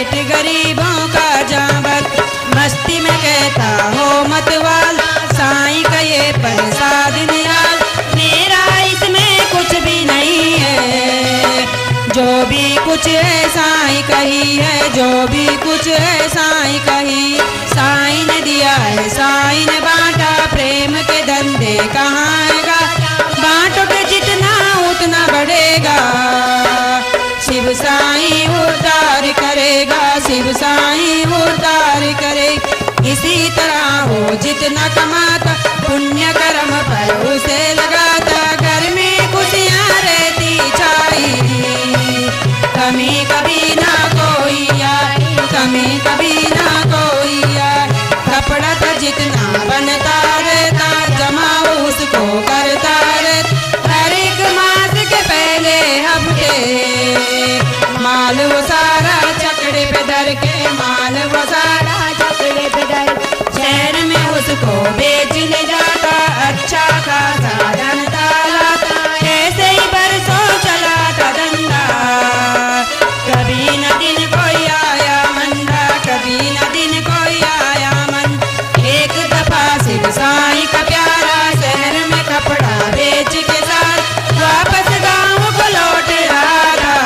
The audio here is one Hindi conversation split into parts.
पेट गरीबों का जावत, मस्ती में कहता हो मत वाला, साईं का ये प्रसाद निराल, मेरा इसमें कुछ भी नहीं है, जो भी कुछ है साईं कही है, जो भी कुछ है साईं कही। साईं ने दिया है साईं ने बांटा, प्रेम के धंधे कहाँ आएगा, बांटोगे जितना उतना बढ़ेगा, शिव साईं उद्धार करेगा, शिव साईं उद्धार करे। इसी तरह हो जितना कमाता, पुण्य कर्म पर उसे लगाता, घर में खुशियाँ रहती छाई, कमी कभी ना कोई आए, कमी कभी ना कोई आए। कपड़ा तो जितना बनता रहता, जमा उसको करता रहता, हर एक मास के पहले हफ्ते, माल वो सारा चकड़े पे धर के, माल वो सारा चकड़े पे धर, शहर में उसको बेचने जाता, अच्छा खासा जनता लाता, ऐसे ही बरसों चला था धंधा, कभी न दिन कोई आया मंदा, कभी न दिन कोई आया मन। एक दफा शिव साईं का प्यारा शहर में कपड़ा बेच के साथ वापस गाँव को लौट रहा था,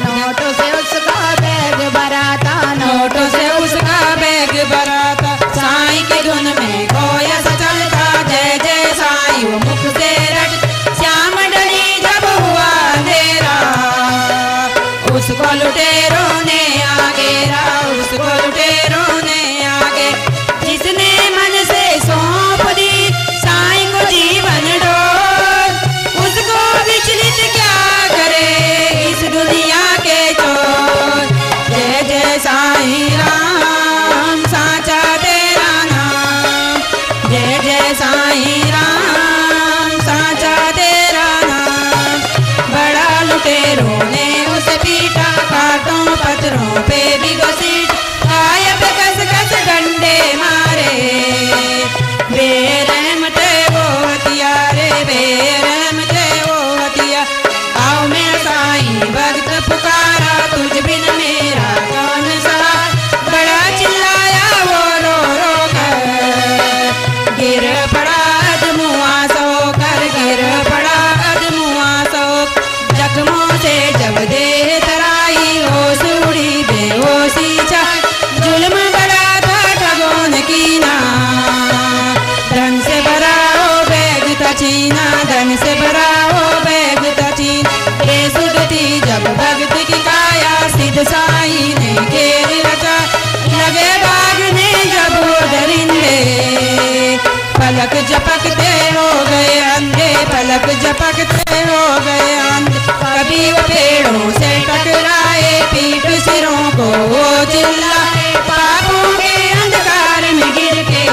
नोटों से उसका बैग भरा था, नोटों से उसका बैग भरा था, साईं की धुन में खोया सा चलता, जय जय साईं वो मुख से रट, श्याम डली जब हुआ अंधेरा, उसको लुटेरों ने आगेरा, उसको लुटेरों ने आगे, जिसने मन से सौंप दी साईं को जीवन डोर, उसको विचलित क्या करे इस दुनिया के चोर। जय जय साईं राम साचा तेरा नाम, जय जय साईं राम साचा तेरा नाम। बड़ा लुटेरों ने उसे पीटा, कांटों पत्थरों पे भी घसीट, आया पे कस कस डंडे मारे, बेरहम थे वो हथियारे, बेरहम थे वो हथियार। आओ मेरा साईं भक्त पुकारा, तुझ बिन मेरा कौन सहारा, बड़ा चिल्लाया वो रो रो कर, गिर पड़ा अधमुआ सो कर, गिर पड़ा अधमुआ सो, जख्मों से जब देह तराई, होश उड़ी बेहोशी छाई, जुल्म बड़ा था ठगों ने कीना, धन से भरा हो बैग था चीना, धन से भरा हो बैग था चीना। बेसुध थी जब भक्त की काया, सिद्ध साईं ने घेर रचा, लगे भागने जब वो दरिंदे, पलक झपकते हो गए अंधे, पलक झपकते हो गए अंधे। कभी वो पेड़ों से टकराए, पीठ सिरों को वो चिल्लाए, पापों के अंधकार में गिर के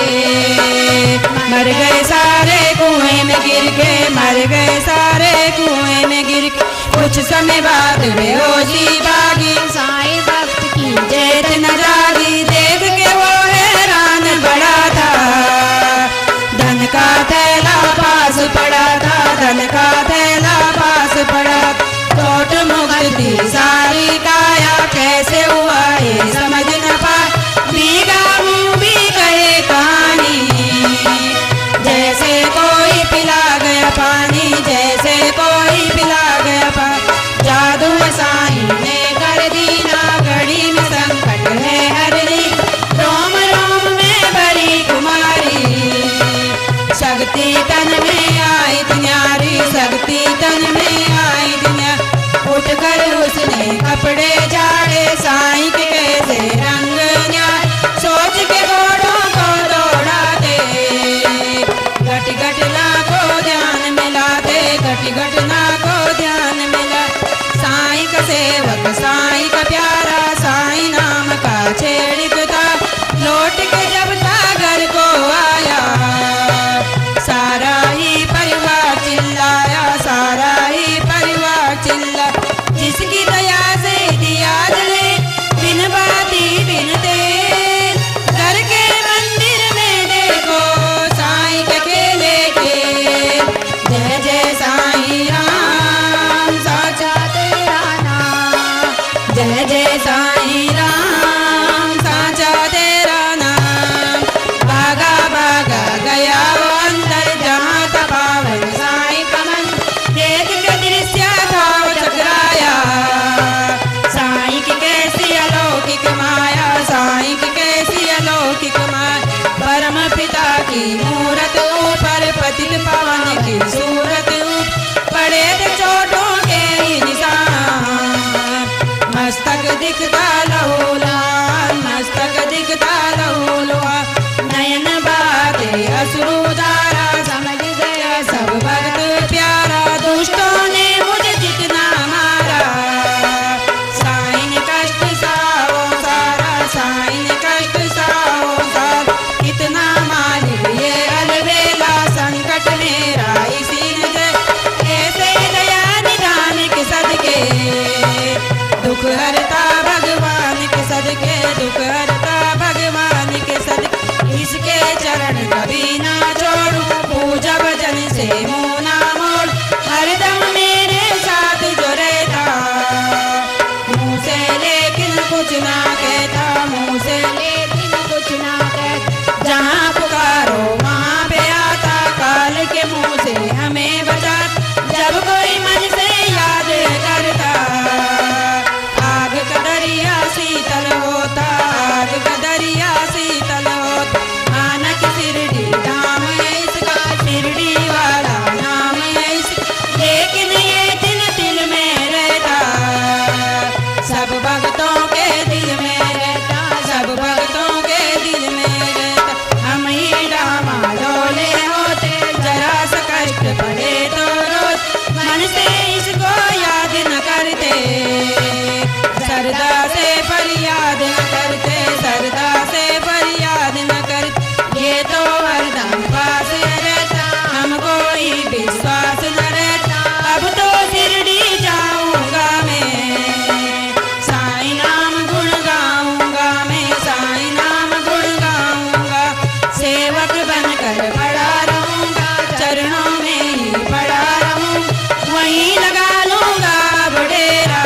मर गए सारे कुएं में गिर के, मर गए सारे कुएं में गिर के। कुछ समय बाद बेहोशी भागी, साईं भक्त की जेत न जागी, देख के वो हैरान बड़ा था, धन का थैला पास पड़ा था, धन का थैला पास पड़ा, चोट मुक्त थी सारी काया, कैसे हुआ ये समझ न पा, भीगा मुंह भी कहे कहानी, जैसे कोई पिला गया पानी, जैसे कोई पिला गया पानी। जादू साईं ने कर दी ना, घड़ी में संकट है हर दी, रोम रोम में भरी कुमारी, शक्ति तन में आई दुनियारी, शक्ति तन में आई दुनिया। उठकर उसने कपड़े झाड़े, साईं के कैसे रंग न्याय, सोच के घोड़ों को दौड़ाते, घट घटना को ध्यान मिलाते, घट घटना को ध्यान मिला। साईं का सेवक साईं का प्यारा, साईं नाम का छेड़ता, लौट के जब था घर को आया, सारा ही परिवार चिल्लाया, सारा ही परिवार चिल्ला, जिसकी दया से दिया जले, बिन पिता की मूरत ऊपर पतित पावन की सूरत पड़े थे चोटों के ही निशान। मस्तक दिखता लहूलुहान, मस्तक दिखता लहूलुहान। नयन बाते अश्रुधारा, समझ गया सब भक्त प्यारा। दुष्टों ने मुझे जितना मारा, साईं ने कष्ट साओ सारा, साईं ने कष्ट साओ सारा। कितना मालिक ये अलबेला, संकट मेरा इसी ने ऐसे दया निधान के सदके। दुख हरता भगवान के सदके, दुख हरता भगवान के सदके। इसके चरण कभी ना छोड़ू, पूजा भजन से मुँह ना मोड़। हरदम मेरे साथ जो रहता, मुँह से लेकिन कुछ ना कहता, मुँह से लेकिन कुछ ना कहता। जहाँ पुकारो वहाँ पे आता, काल के मुँह से हमें बचा। जब कोई मन से याद करता, आग का दरिया शीतल होता, आग का दरिया शीतल होता। मानक शिरडी धाम है इसका, शिरडी वाला नाम है इसका। लेकिन ये दिल दिल में रहता, सब भक्तों के दिल में रहता, सब भक्तों के दिल में रहता। हम ही डामाडोले होते, जरा सा कष्ट पड़े तो रोज मन से इसको याद न करते। सरदा से फरियाद न करते, सरदा से फरियाद न करते। ये तो हरदम पास रहता, हमको ही विश्वास न रहता। अब तो शिरडी जाऊंगा मैं, साईं नाम गुण गाऊंगा मैं, साईं नाम गुण गाऊंगा। सेवक बनकर पड़ा रहूंगा, चरणों में ही पड़ा रहूंगा। वहीं लगा लूंगा अब डेरा,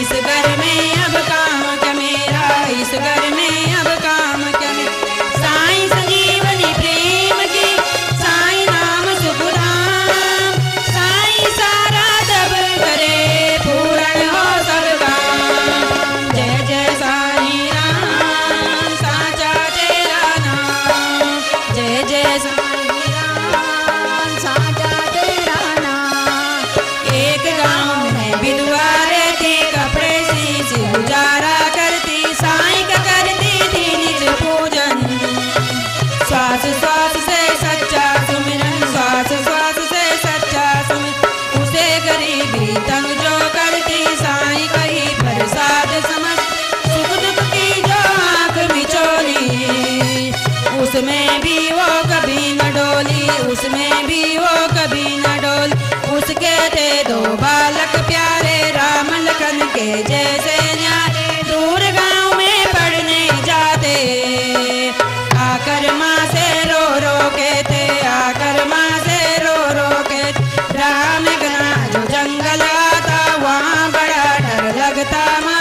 इस घर में अब काम क्या मेरा, इस घर में अब काम क्या मेरा। साईं संजीवनी प्रेम की, साईं नाम सुखधाम। साईं सारा जब करे, पूर्ण हो सब काम। जय जय साईं राम, साचा तेरा नाम। जय जय साईं राम, साचा तेरा नाम। एक गाँव में विधवा रहती, कपड़े सी गुजारा करती। साईं का करती थी निज पूजन, श्वास श्वास से सच्चा सुमिरन, श्वास श्वास से सच्चा सुमिरन। उसे गरीबी तंग जो करती, साईं कही प्रसाद समझ। सुख दुख की जो आंख मिचोली, उसमें भी वो कभी न डोली, उसमें भी वो कभी न डोली। उसके थे दो बालक प्यारे, राम लखन के जैसे न्यारे। दूर गांव में पढ़ने जाते, आकर माँ से रो रो कहते, आकर माँ से रो रो कहते। राह में घना जो जंगल आता, वहाँ बड़ा डर लगता माँ।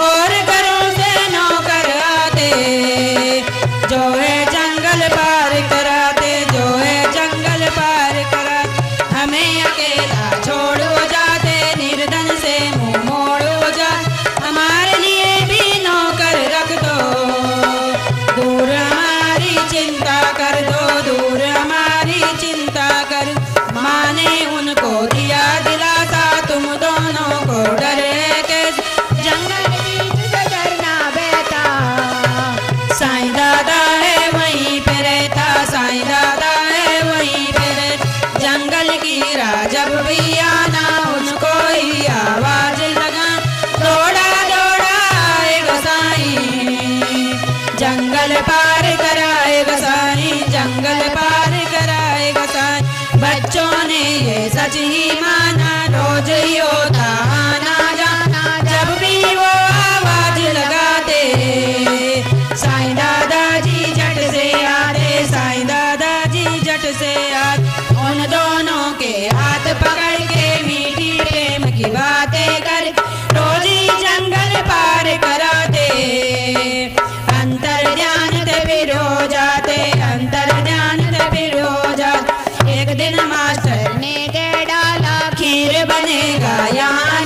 और घरों से नौकर आते, जो है जंगल पार कराते, जो है जंगल पार कराते। हमें अकेला छोड़ हो जाते, निर्धन से मुंह मोड़ हो जाते। हमारे लिए भी नौकर रख दो, दूर हमारी चिंता कर दो, दूर हमारी चिंता कर। माँ ने उनको दिया दिलासा, तुम दोनों को डर है कैसे। जंगल बीच से डरना बेटा, साईं दादा है वहीं पे रहता, साईं दादा है वहीं पे रहता। जंगल की राह जब भी आना, उनको ही आवाज लगा। दौड़ा दौड़ा आएगा साईं, जंगल पार कराएगा साईं, जंगल पार कराएगा साईं। बच्चों ने ये सच ही माना, रोज ही होता आना जाना। जब भी वो आवाज लगाते, साईं दादाजी झट से आते, साईं दादाजी झट से आते। उन दोनों के हाथ पकड़ के मीठी प्रेम की बातें कर, रोज ही जंगल पार कराते। अंतर ध्यान ते फिर हो जाते, अंतर ध्यान ते फिर हो जाते। एक दिन मास्टर ने कह डाला, खीर बनेगा यहाँ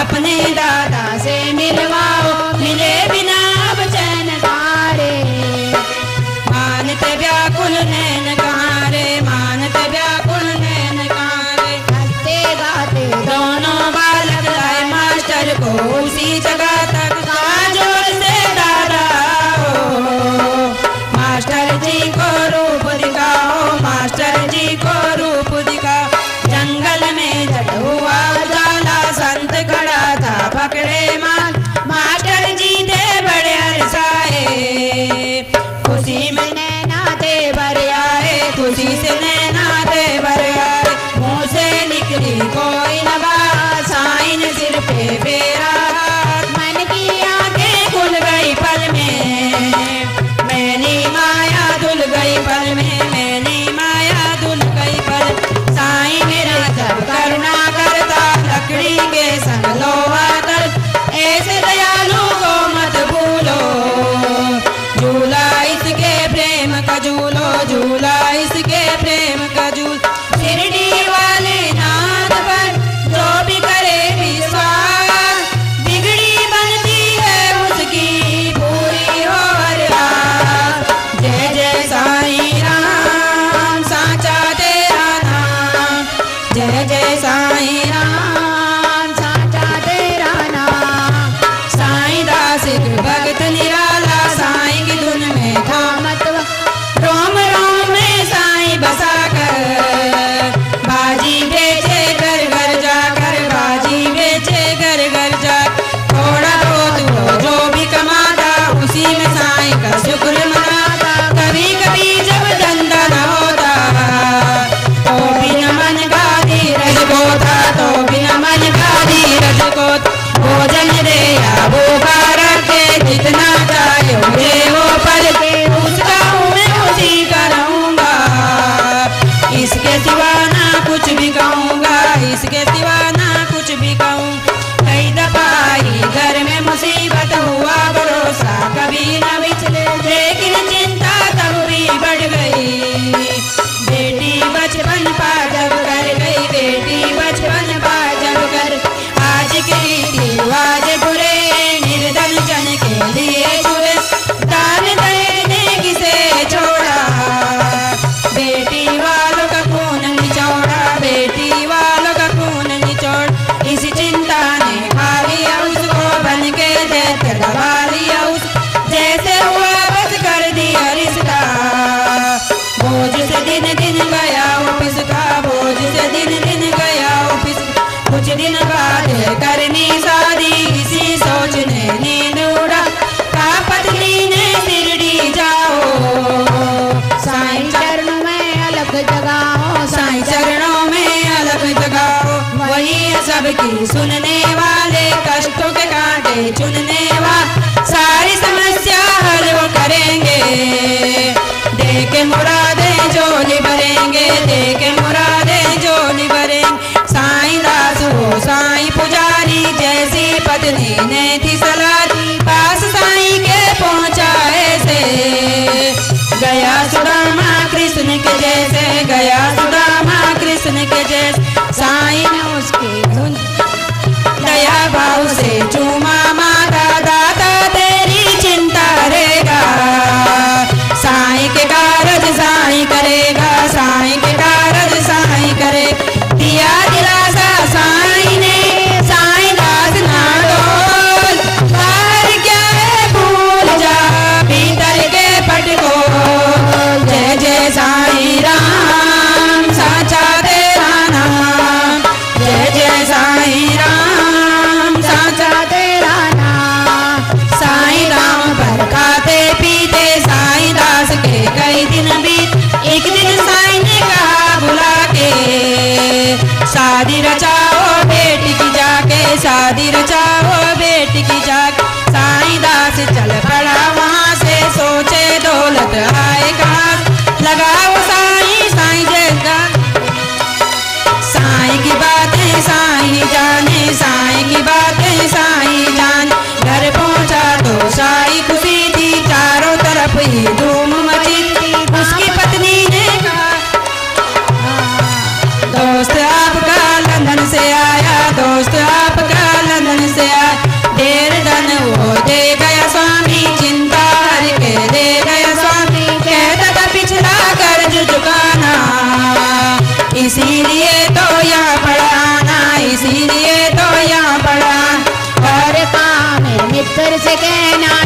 अपने दादा से मिलवाओ, मिले बिना अब चैन तारे। मानते व्याकुल नैन कहाँ रे, मानते व्याकुल नैन कहाँ रे। हंसते गाते दोनों बालक लाए मास्टर को उसी जगह तक, जोर से दादा हो। मास्टर जी को रूप दिखाओ, मास्टर जी को रूप दिखाओ। जंगल में जट हुआ उजाला, संत खड़ा था पकड़े माल।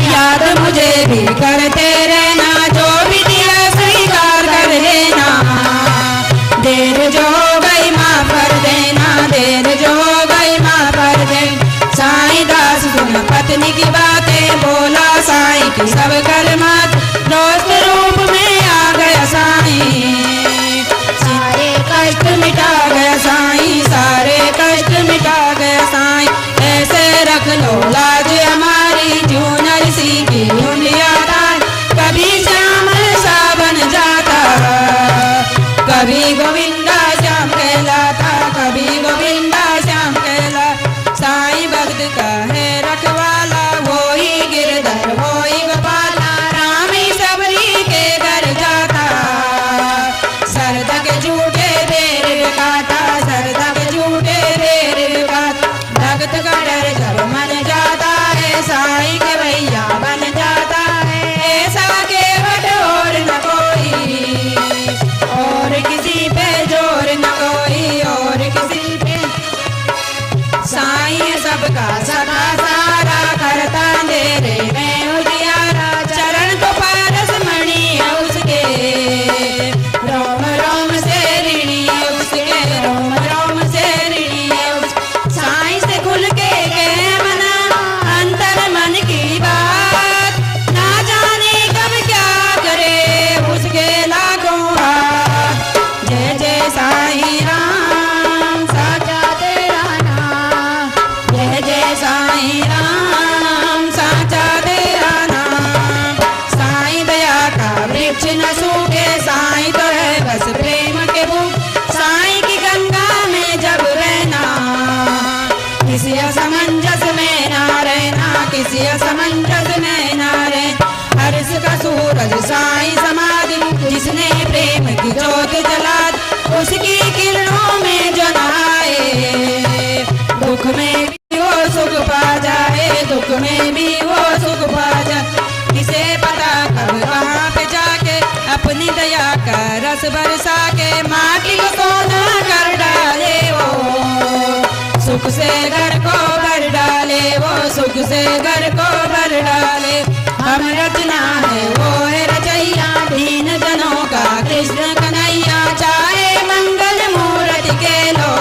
याद मुझे भी करते रहना, जो भी दिया स्वीकार कर लेना। देर जो हो गई माफ कर देना, देर जो हो गई माफ कर देना। साईं दास सुन पत्नी की बातें, बोला साईं की सब कलमात, दोस्त रूप में आ गया साईं, सारे कष्ट मिटा गया साईं, सारे कष्ट मिटा गया साईं। ऐसे रख लो लाज हमारी, जूनर सी की उंगलियां दान, कभी श्यामल सा बन जाता, कभी गोविंदा श्याम कहलाता, कभी गोविंदा श्याम कहला। साईं भक्त का है रखवाला, वो ही गिरधर वो ही गोपाल, राम ही सबरी के घर जाता। सरदा के झूठे देर काटा, सरदा के झूठे देर काटा। भक्त का डर जब मन जाता है, साईं के भैया बन जाता है। ऐसा केवट और न कोई, और किसी पे जोर न कोई, और किसी पे। साईं सबका सदा सारा, करता अंधेरे में उजियारा। चरण तो पारस मणि है उसके, रोम रोम से ऋणी है उसके, रोम रोम से ऋणी है उसके। साईं से खुल के कहे मना, अंतर मन की बात, ना जाने कब क्या करे उसके लाखों हाथ। जय जय साईं राम साचा तेरा नाम, जय जय साईं राम साचा तेरा नाम। साईं दया का वृक्ष न सूखे, साईं तो है बस प्रेम के भूख। साईं की गंगा में जब रहना, किसी असमंजस में ना रहना, किसी असमंजस में ना रहना। हर्ष का सूरज साईं समाधि, जिसने प्रेम की ज्योत जला, उसकी किरणों में जो नहाए, दुख में भी वो सुख पा जाए, दुख में भी वो सुख पा जाए। किसे पता कब कहाँ पे जाके, अपनी दया का रस बरसा के, माटी को सोना कर डाले वो, सुख से घर को भर डाले वो, सुख से घर को भर डाले। हम रचना है वो है रचैया, दीन जनों का कृष्ण कन्हैया। चाहे मंगल मूर्ति के लो,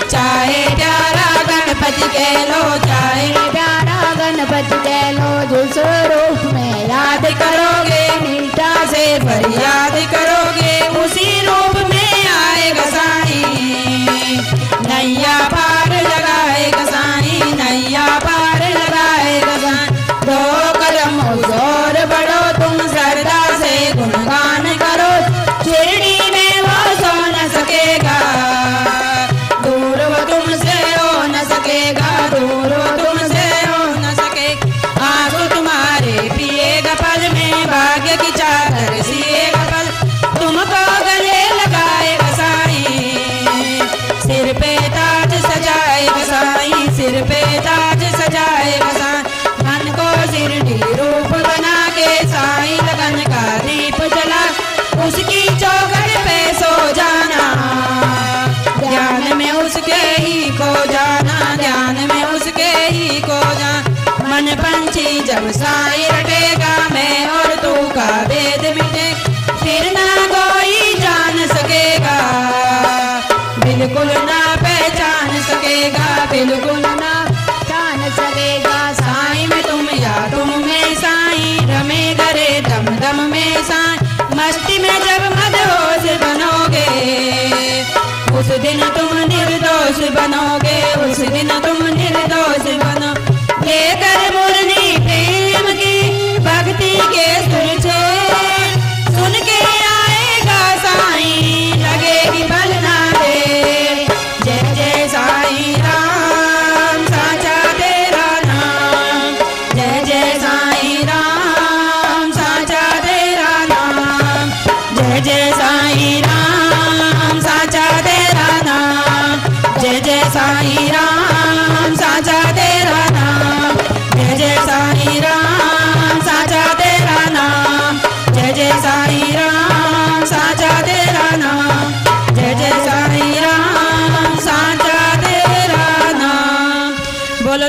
चाहे प्यारा गणपति के लो, चाहे प्यारा गणपति के लो। जिस रूप में याद करोगे, मीठा से फरियाद करोगे, उसी रूप में आएगा साईं, नैया पार लगाएगा साईं, नैया पार लगाएगा साईं। दो कदम और बढ़ो तुम, श्रद्धा से गुणगान करो, शिरडी में वो सो न सकेगा, दूर वो तुमसे हो न सकेगा, दूर वो तुमसे हो न सकेगा। आंसू तुम्हारे पिएगा पल में, भाग्य की चादर सिएगा पल, तुमको गले लगाएगा साईं, सिर पे ताज सजाएगा साईं, सिर पे ताज सजाएगा साईं। मन को शिरडी रूप बना के, साईं लगन का दीप जला, उसकी चौखट पे सो जाना, ध्यान में उसके ही खो जाना, ध्यान में उसके ही खो जाना। मन पंछी जब साईं रटेगा, मैं और तू का भेद मिटे, फिर ना कोई जान सकेगा, बिल्कुल ना पहचान सकेगा, बिल्कुल ना जान सकेगा। साईं में तुम या तुम में साईं, रमे करे दम दम में साईं। मस्ती में जब मदहोश बनोगे, उस दिन तुम निर्दोष बनोगे, उस दिन तुम निर्दोष बनो। लेकर मुरली प्रेम की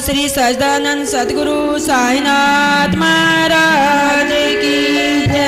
श्री सच्चिदानंद सद्गुरु साईनाथ महाराज की जय।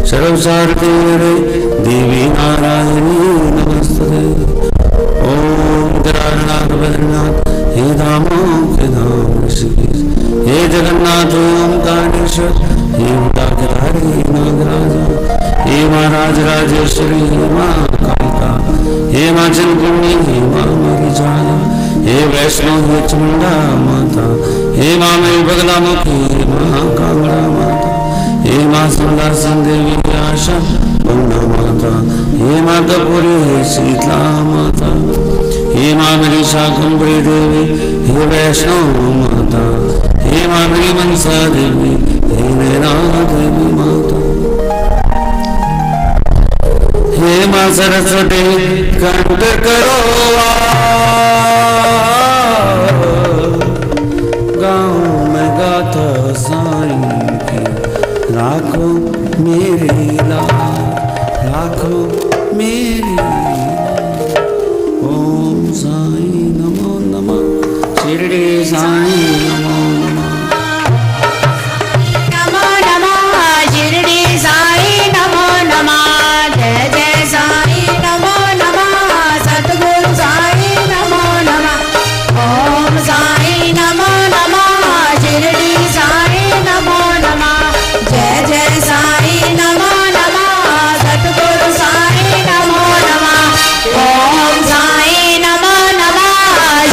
सर्वसारथी देवी नारायणी नमस्ते। ओम केदारनाथ बद्रीनाथ हे धामों के धाम ऋषिकेश, हे जगन्नाथ ओमकारेश्वर, हे केदारी नागराजा, हे महाराज राजेश्वरी, हे माँ कालिका, हे माँ चंद्रमणि, हे माँ मरीचाला, हे वैष्णव, हे चमुंडा माता, हे माँ मेरी बगला मुखी, हे माँ कांगड़ा माता, हे माँ सुंदरसन देवी की आशा बंदा माता, हे माँ कपूरी, हे शीतला माता, हे माँ मेरी शाकंभरी देवी, हे वैष्णव माता, हे माँ मेरी मनसा देवी, हे नैना देवी माता, हे माँ सरस्वती कंठ करो गाँव में गाथा साईं की, राखो मेरी लाज, राखो मेरी लाज। ओम साईं नमो नमः, शिरडी साईं नमो नमः, नमो नमः, शिरडी साईं नमो नमः, जय जय साईं नमो नमः, सतगुरु साईं नमो नमः। ओम साईं नमो नमः, शिरडी साईं नमो नमः, जय जय साईं नमो नमः, सतगुरु साईं नमो नमः। ओम साईं नमो नमः,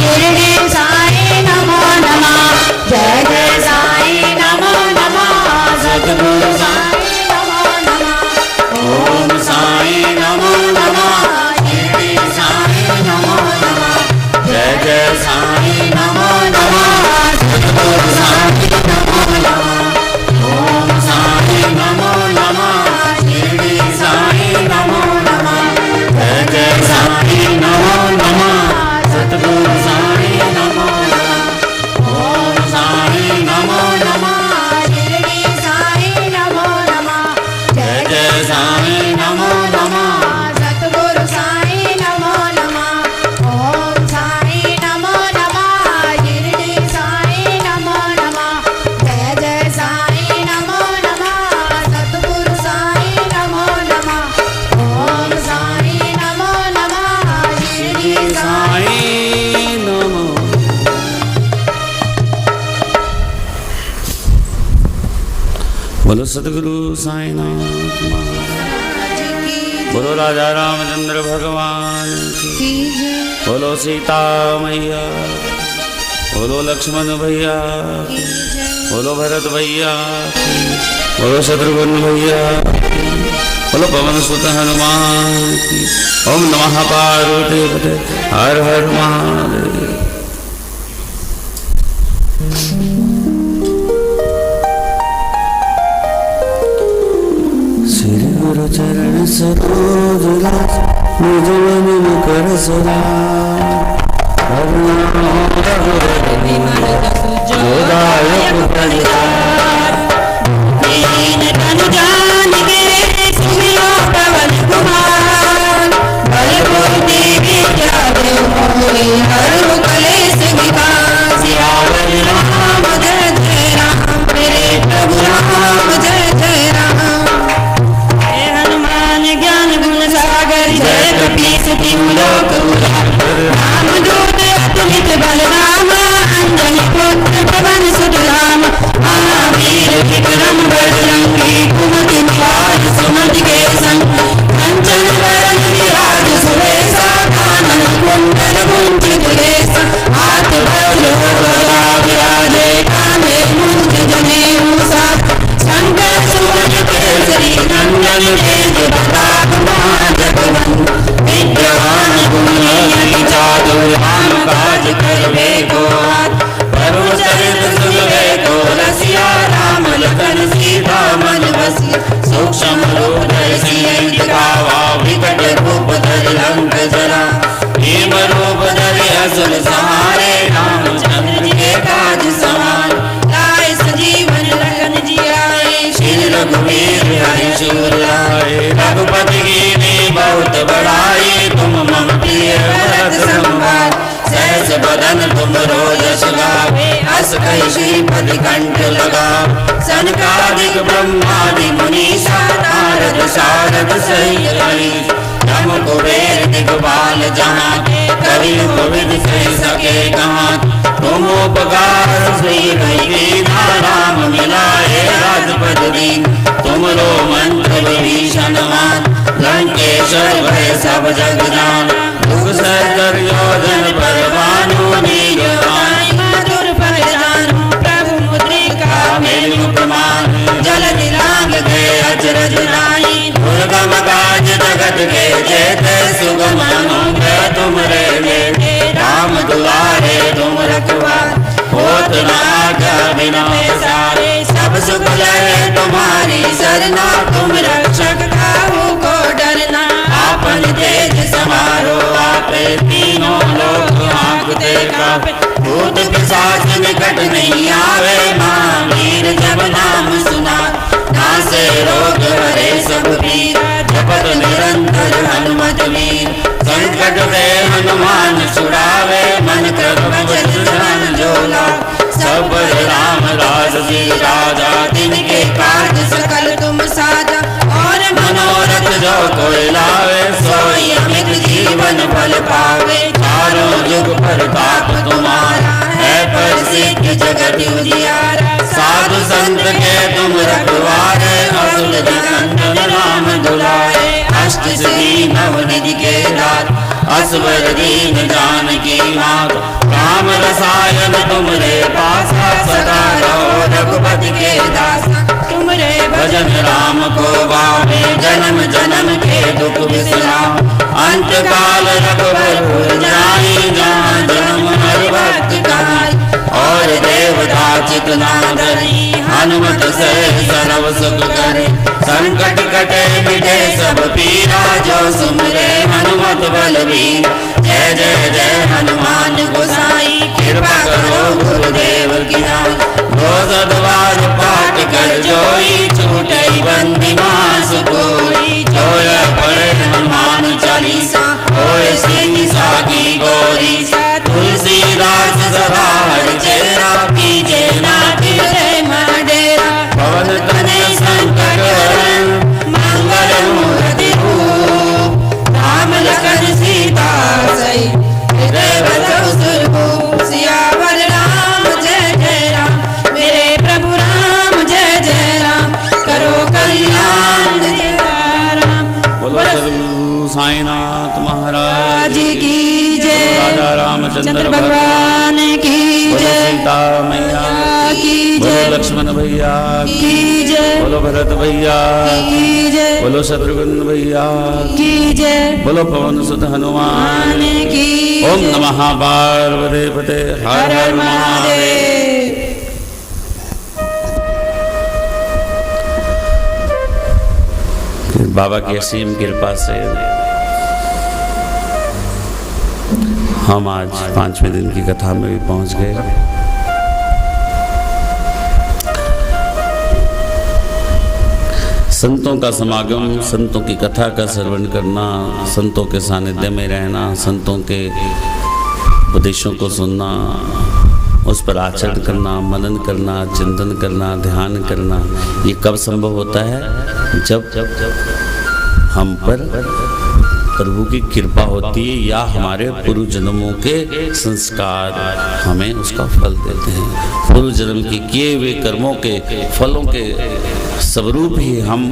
शिरडी साईं नमो नमः, जय जय साईं नमो नमः, सतगुरु साईं नमो नमः। ओम साईं नमो नमः, शिरडी साईं नमो नमः, जय जय साईं नमो नमः, सतगुरु साईं नमो नमः। ओम साईं नमो नमः, शिरडी साईं नमो नमः, जय जय साईं नमो नमः, सतगुरु साईं नमो नमः। ओम साईं नमो नमः, शिरडी साईं नमो नमः, जय जय साईं नमो नमः। सतगुरु साईं नमो नमः। ओम साईं नमो नमः, शिरडी साईं नमो नमः, जय जय साईं नमो नमः, सतगुरु साईं नमो नमः। ओम साईं नमो नमः, शिरडी साईं नमो। बोलो सतगुरु साईनाथ महाराज की, बोलो राजा रामचंद्र भगवान की, बोलो सीता मैया, बोलो लक्ष्मण भैया की, बोलो भरत भैया की, बोलो शत्रुघ्न भैया की, बोलो पवन सुत हनुमान की। ओम नमः पार्वती पते, हर हर महादेव। श्री गुरु चरण सरोज रज, निज मन मुकर सदा, जोदायक प्रनिधान, दीन तनु जान के सुमिरो पवन कुमार, बल बुद्धि विद्या देव मोहि, हरहु कलेश विकार। सियावर जीवन तेज प्रताप महाजगवंत विद्यमान गुणी अति चातुर राम काज करवे को प्रभु चरित सुनवे को रसिया राम लखन सीता मन बसिया सूक्ष्म रूप धरि सियहि दिखावा विकट रूप धरि लंक जरा भीम रूप धरि असुर संहारे रामचंद्र के काज सवार लाए सजीवन लखन जियाए श्री रघुवीर हरि शूर लाए रघुपति कीन्ही बहुत बड़ाई तुम मम प्रिय भरत संभार सहस बदन तुम रोजस गावे अस कहि श्रीपति कंठ लगा सनकादिक ब्रह्मादि मुनीसा नारद सारद सहित अहीस यम कुबेर दिगपाल जहाँ कवि कोविद कहि सके कहाँ तुम उपकार श्री दीना राम मिलाए राजपद दीन तुमरो मंत्र विभीषण मान लंकेश्वर भय सब जग जान दुख सहकर योजन पर भानु नीर आए मधुर फल जानू प्रभु मुद्रिका मेरु प्रमाण जल दिलांग गए अचरज राई दुर्गम काज जगत के जेते सुगम अनुग्रह तुम रे राम दुलारे तुम रखवार होत न आज्ञा बिना सारे सब सुख लहे तुम्हारी सरना तुम रक्षक काहू को डरना आपन तेज समारो आपे तीनों लोक आंकते कापे भूत पिशाच निकट नहीं आवे महावीर जब नाम सुना नासे रोग हरे सब पीरा जपत निरंतर हनुमत वीर संकट से हनुमान छुड़ावे मन क्रम वचन जोला सब राम राज जी राजा तिनके काज सकल तुम साजा और मनोरथ जो कोई लावे सोई अमित जीवन फल पावे चारों जुग प्रताप तुम्हारा है प्रसिद्ध जगत उजियारा साधु संत के तुम रखवारे असुर निकंदन राम दुलारे अष्ट सिद्धि नवनिधि के दात असवर दीन जानकी मात राम रसायन तुमरे पासा सदा रहो रघुपति के दासा तुमरे भजन राम को गावे जन्म जन्म के दुख विश्राम अंत काल रघुबर जाई जहाँ जन्म हर भक्त काई और देवता चित ना धरी हनुमत से सर्व सुख करे संकट कटे मिटे सब पीरा जो सुमरे हनुमत बलवीर जय जय जय हनुमान गोसाई कृपा करो गुरुदेव की नाम रोज द्वार पाठ कर जोई छूटे बंदी मास कोई जोय पढ़े हनुमान चालीसा होए सिंह साकी गोरी तुलसीदास सदा हर चेरा कीजे ना कीजे डेरा पवन तने संकट हरण मंगल मूर्ति रूप राम लखन सीता सही सियावर राम जय जय राम मेरे प्रभु राम जय जय राम करो कल्याण जय राम बोलो सद्गुरु साईनाथ महाराज की जय राजा रामचंद्र भगवान की बोलो जय सीता मैया की बोलो जय लक्ष्मण भैया की जय बोलो भरत भैया की जय बोलो शत्रुघ्न भैया की जय बोलो पवन सुत हनुमान की ओम नमः पार्वती पते हर हर महादेव। बाबा की असीम कृपा से हम आज 5वें दिन की कथा में भी पहुंच गए। संतों का समागम, संतों की कथा का श्रवण करना, संतों के सानिध्य में रहना, संतों के उपदेशों को सुनना, उस पर आचरण करना, मनन करना, चिंतन करना, ध्यान करना, ये कब संभव होता है? जब हम पर प्रभु की कृपा होती है या हमारे पूर्व जन्मों के संस्कार हमें उसका फल देते हैं। पूर्व जन्म के किए हुए कर्मों के फलों के स्वरूप ही हम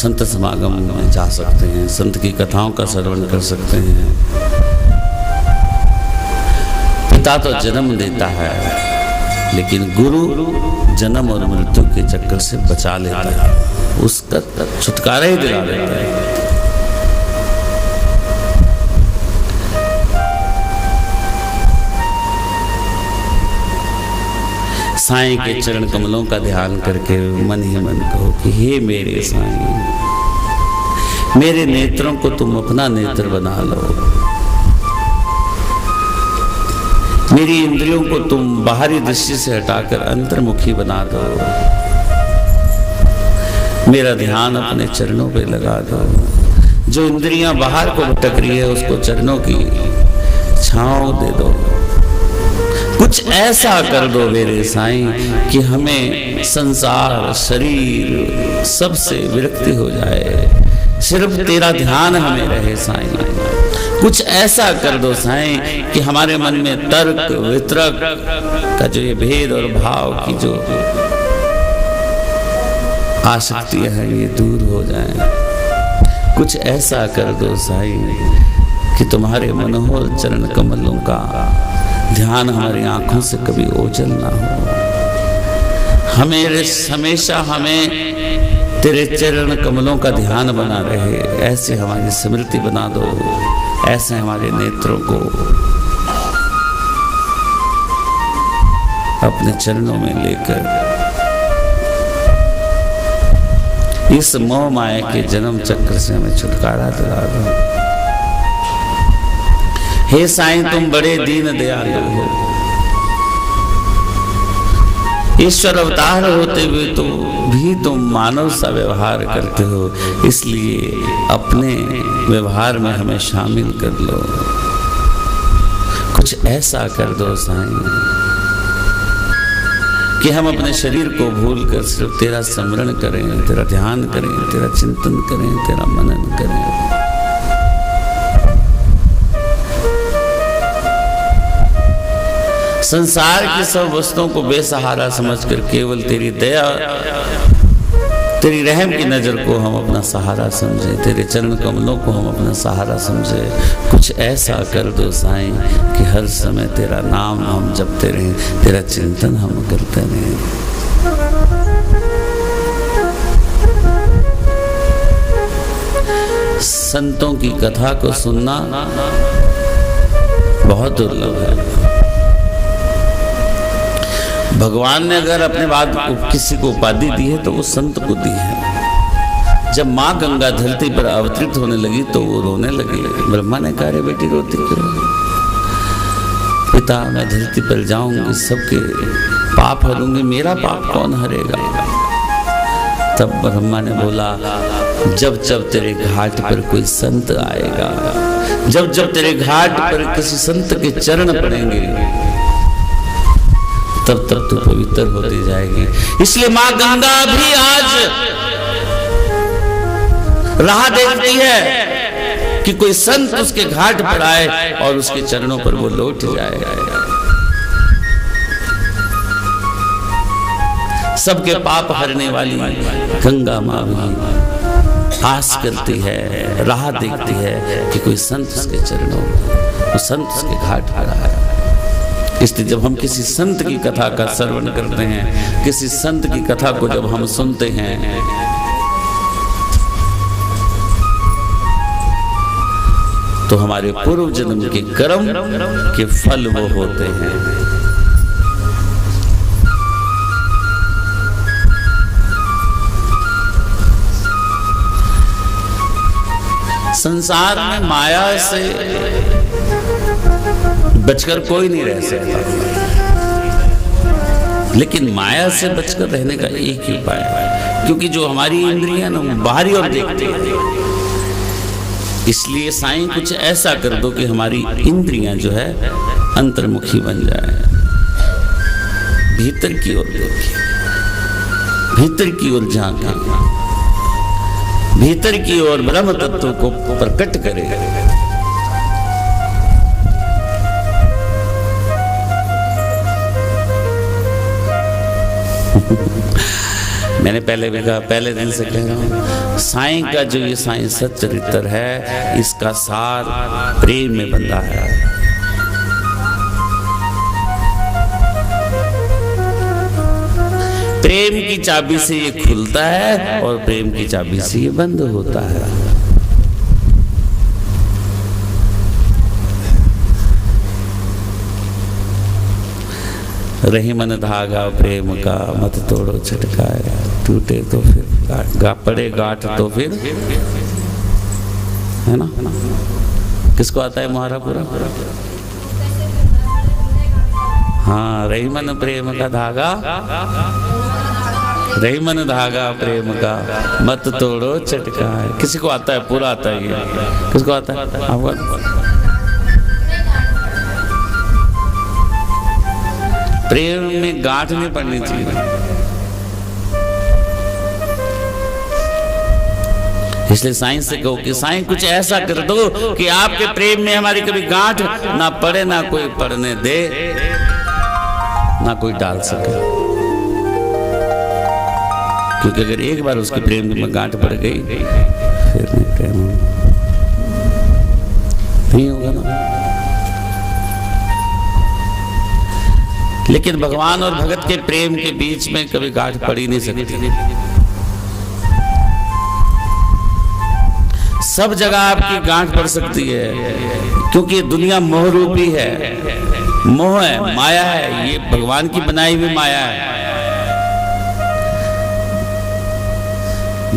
संत समागम में जा सकते हैं, संत की कथाओं का श्रवण कर सकते हैं। पिता तो जन्म देता है लेकिन गुरु जन्म और मृत्यु के चक्कर से बचा लेता है, उसका छुटकारा ही दिला देता है। साईं के चरण कमलों का ध्यान करके मन ही मन कहो कि हे मेरे साईं, मेरे नेत्रों को तुम अपना नेत्र बना लो, मेरी इंद्रियों को तुम बाहरी दृष्टि से हटाकर अंतर्मुखी बना दो, मेरा ध्यान अपने चरणों पे लगा दो। जो इंद्रियां बाहर को भटक रही है उसको चरणों की छांव दे दो। कुछ ऐसा कर दो मेरे साईं कि हमें संसार शरीर सबसे विरक्ति हो जाए, सिर्फ तेरा ध्यान हमें रहे साईं। कुछ ऐसा कर दो साईं कि हमारे मन में तर्क वितर्क का जो ये भेद और भाव की जो आसक्ति है ये दूर हो जाए। कुछ ऐसा कर दो साईं कि तुम्हारे मनोहर चरण कमलों का ध्यान हमारी आंखों से कभी ओझल ना हो। हमेशा हमें तेरे चरण कमलों का ध्यान बना रहे, ऐसे हमारी स्मृति बना दो, ऐसे हमारे नेत्रों को अपने चरणों में लेकर इस मोह माया के जन्म चक्र से हमें छुटकारा दिला दो। हे साईं, तुम बड़े दीन दयालु हो, ईश्वर अवतार होते हुए तो भी तुम मानव सा व्यवहार करते हो, इसलिए अपने व्यवहार में हमें शामिल कर लो। कुछ ऐसा कर दो साईं कि हम अपने शरीर को भूलकर सिर्फ तेरा स्मरण करें, तेरा ध्यान करें, तेरा चिंतन करें, तेरा मनन करें। संसार की सब वस्तुओं को बेसहारा समझकर केवल तेरी दया, तेरी रहम की नजर को हम अपना सहारा समझे, तेरे चरण कमलों को हम अपना सहारा समझे। कुछ ऐसा कर दो साईं कि हर समय तेरा नाम हम जपते रहें, तेरा चिंतन हम करते रहें। संतों की कथा को सुनना बहुत दुर्लभ है। भगवान ने अगर अपने बाद किसी को उपाधि दी है तो वो संत को दी है। जब माँ गंगा धरती पर अवतरित होने लगी तो वो रोने लगी। ब्रह्मा ने कहा, रे बेटी रोती क्यों? पिता, मैं धरती पर जाऊंगी, सबके पाप हरूंगी, मेरा पाप कौन हरेगा? तब ब्रह्मा ने बोला, जब जब तेरे घाट पर कोई संत आएगा, जब जब तेरे घाट पर किसी संत के चरण पड़ेंगे, तब तब तू पवित्र होती जाएगी। इसलिए माँ गंगा भी आज राह देखती है कि कोई संत उसके घाट पर आए और उसके चरणों पर वो लौट जाए। सबके पाप हरने वाली गंगा माँ भी आस करती है, राह देखती है कि कोई संत उसके चरणों, वो संत उसके घाट पर आए। इसलिए जब हम किसी संत की कथा का श्रवण करते हैं, किसी संत की कथा को जब हम सुनते हैं, तो हमारे पूर्व जन्म के कर्म के फल वो होते हैं। संसार में माया से बचकर कोई नहीं रह सकता, लेकिन माया से बचकर रहने का एक ही उपाय है, क्योंकि जो हमारी इंद्रियां ना बाहरी ओर देखती है। इसलिए साईं कुछ ऐसा कर दो कि हमारी इंद्रियां जो है अंतर्मुखी बन जाए, भीतर की ओर देखें, भीतर की ओर झांकें, भीतर की ओर ब्रह्म तत्व को प्रकट करे। मैंने पहले भी कहा, पहले दिन से कह रहा हूँ, साईं का जो ये साईं सच्चरित्र है, इसका सार प्रेम में बंधा है। प्रेम की चाबी से ये खुलता है और प्रेम की चाबी से ये बंद होता है। रही मन धागा प्रेम का, मत तोड़ो छटकाया, टूटे तो फिर पड़े गांठ तो फिर, है ना? किसको आता है मुहावरा पूरा? हाँ, रही मन प्रेम का धागा, रही मन धागा प्रेम का, मत तोड़ो छटकाया। किसी को आता है? पूरा आता है ये? किसको आता है? आपको? प्रेम में गांठ नहीं पड़नी चाहिए। इसलिए साइंस से कहो कि साइंस कुछ ऐसा कर दो कि आपके प्रेम में हमारी कभी गांठ ना पड़े, ना कोई पड़ने दे, ना कोई डाल सके। क्योंकि अगर एक बार उसके प्रेम में गांठ पड़ गई फिर नहीं प्रेम नहीं होगा ना। लेकिन भगवान और भगत के प्रेम के बीच में कभी गांठ पड़ ही नहीं सकती। सब जगह आपकी गांठ पड़ सकती है, क्योंकि दुनिया मोह रूपी है, मोह है, माया है, ये भगवान की बनाई हुई माया है।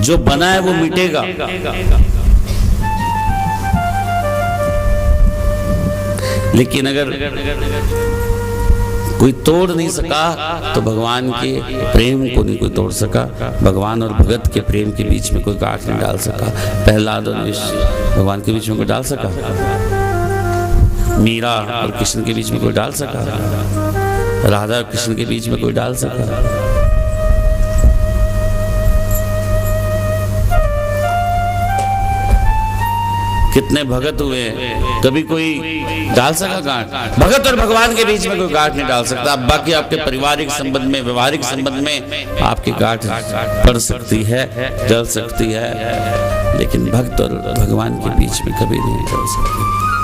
जो बना है वो मिटेगा, लेकिन अगर कोई तोड़ नहीं सका तो भगवान के प्रेम को नहीं कोई तोड़ सका। भगवान और भगत के प्रेम के बीच में कोई गांठ नहीं डाल सका। प्रहलाद और भगवान के बीच में कोई डाल सका? मीरा और कृष्ण के बीच में कोई डाल सका? राधा और कृष्ण के बीच में कोई डाल सका? कितने भगत हुए, कभी कोई डाल सका गांठ? भगत और भगवान के बीच में कोई गांठ नहीं डाल सकता। अब बाकी आपके पारिवारिक संबंध में, व्यवहारिक संबंध में आपकी गांठ पड़ सकती है, जल सकती है, लेकिन भक्त और भगवान के बीच में कभी नहीं जल सकती।